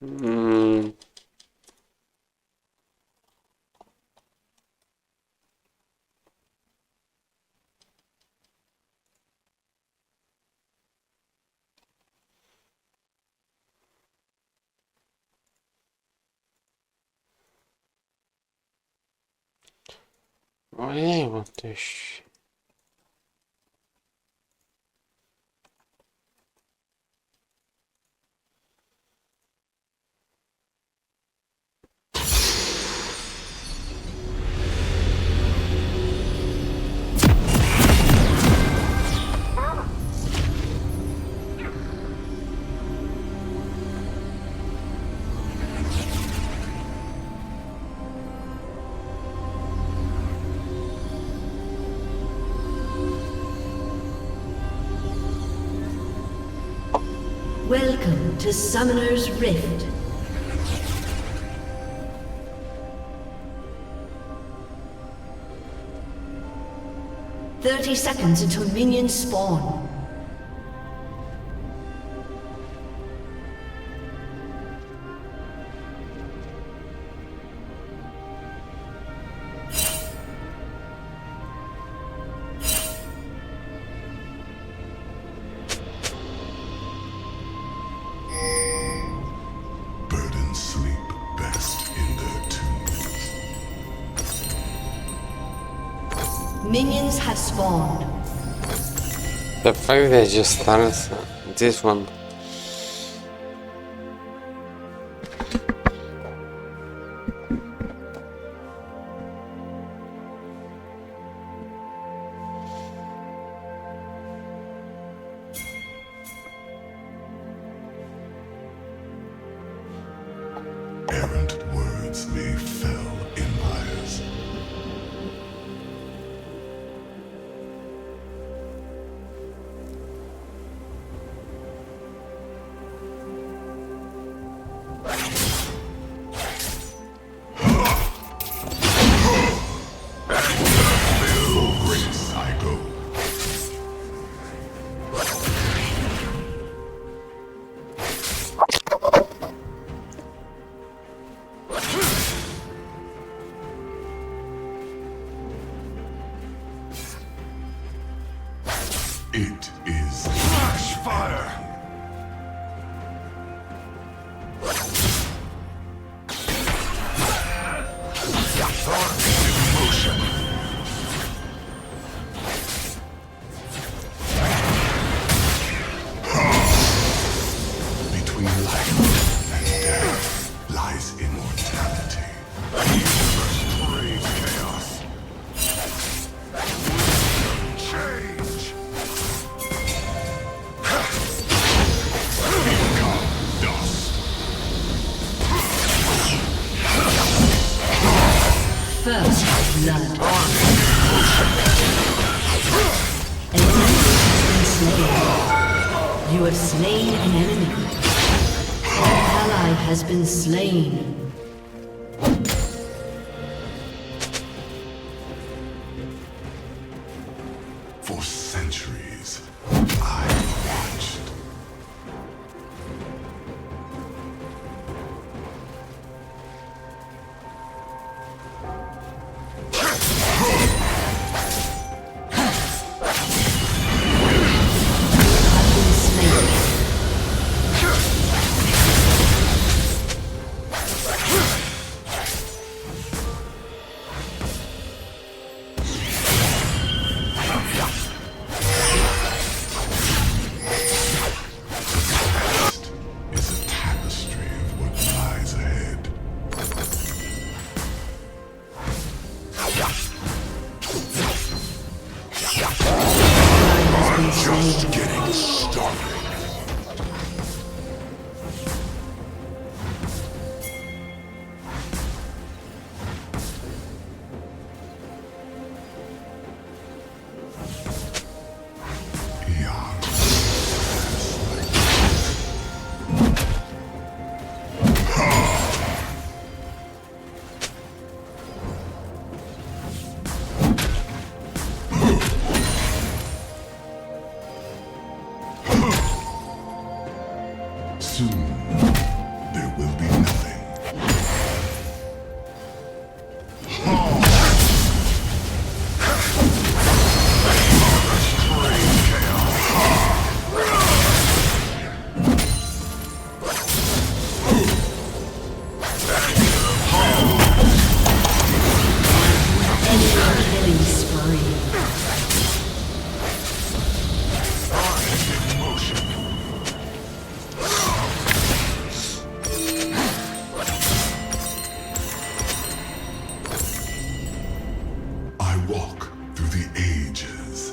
Hmm. Ojej, bo tyś... Welcome to Summoner's Rift. "30 seconds until minions spawn. Birds sleep best in their tombs. Minions have spawned. The fact that just starts this one. Errant words may fell empires. For grace I go. It is flash fire. In motion. Between life and death lies immortality. Brave chaos. Change. Become dust. First blood. An enemy has been slain. You have slain an enemy. An ally has been slain. For centuries, I watched. Is a tapestry of what lies ahead. Just getting started. Young. walk through the ages.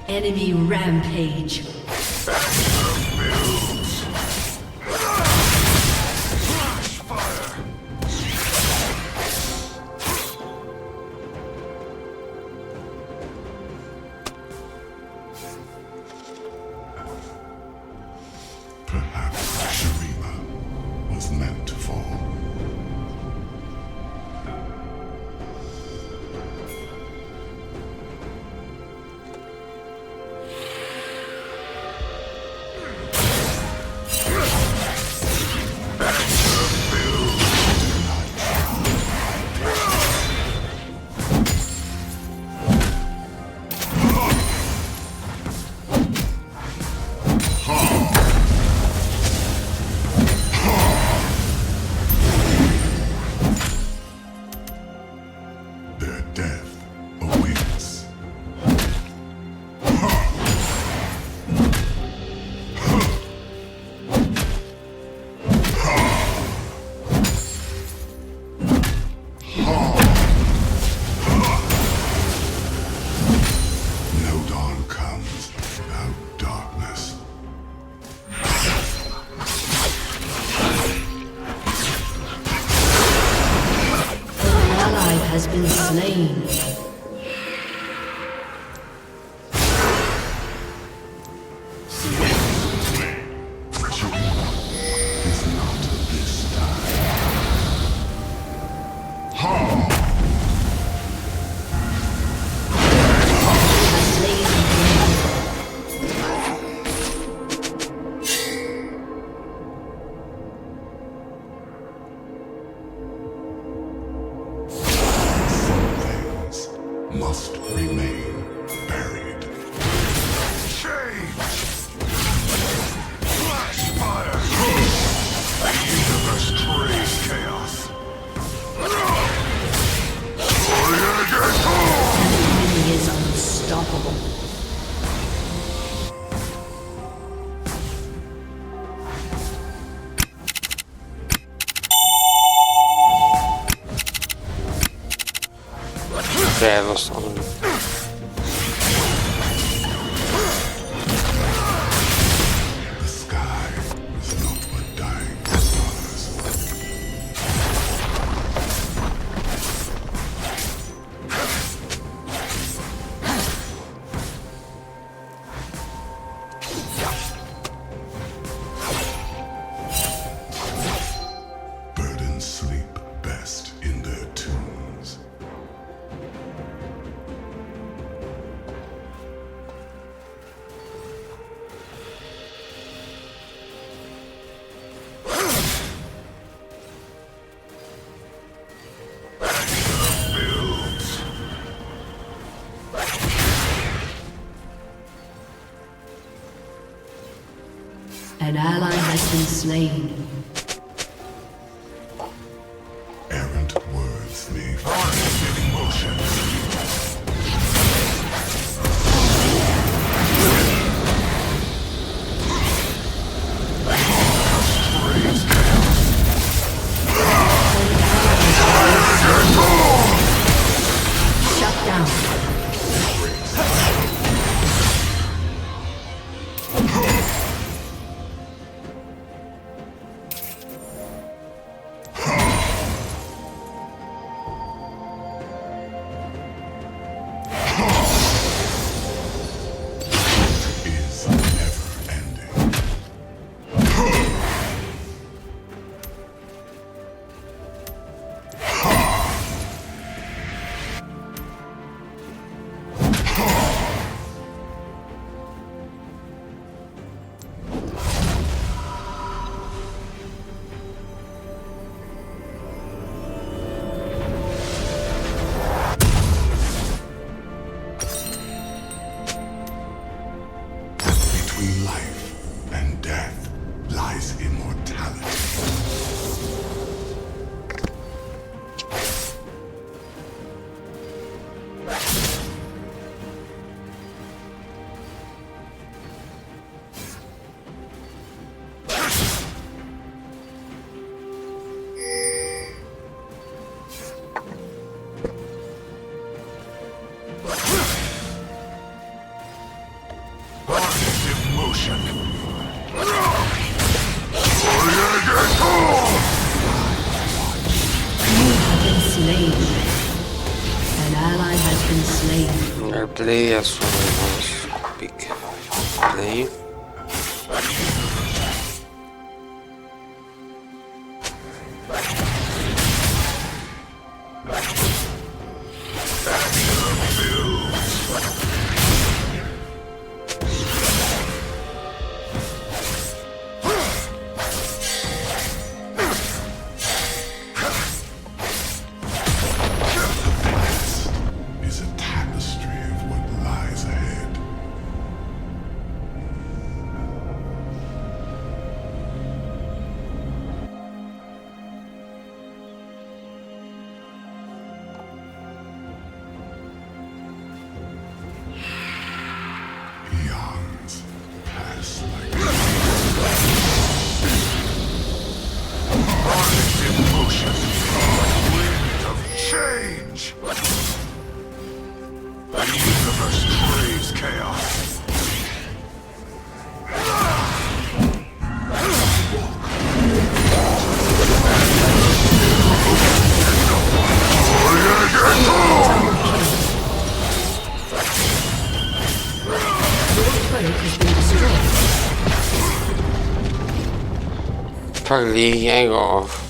Enemy rampage. Perhaps Shurima was meant to fall. Their death awaits. No dawn comes without darkness. An ally has been slain. Shurima is not this time. Has slain the enemy. Some things must remain buried. Change! Flash fire! The universe craves chaos. The enemy is unstoppable. Okay, I lost all of it. The sky is not but dying stars. Burdens sleep best in their tombs. An ally has been slain. Errant words may find emotions. Shut down. slain. I'll play as soon as I was pick. Play. Is a tapestry of what lies ahead. Eons pass like emotion, wind of change. The universe craves chaos. Turret has been destroyed. Fuck League, I go off.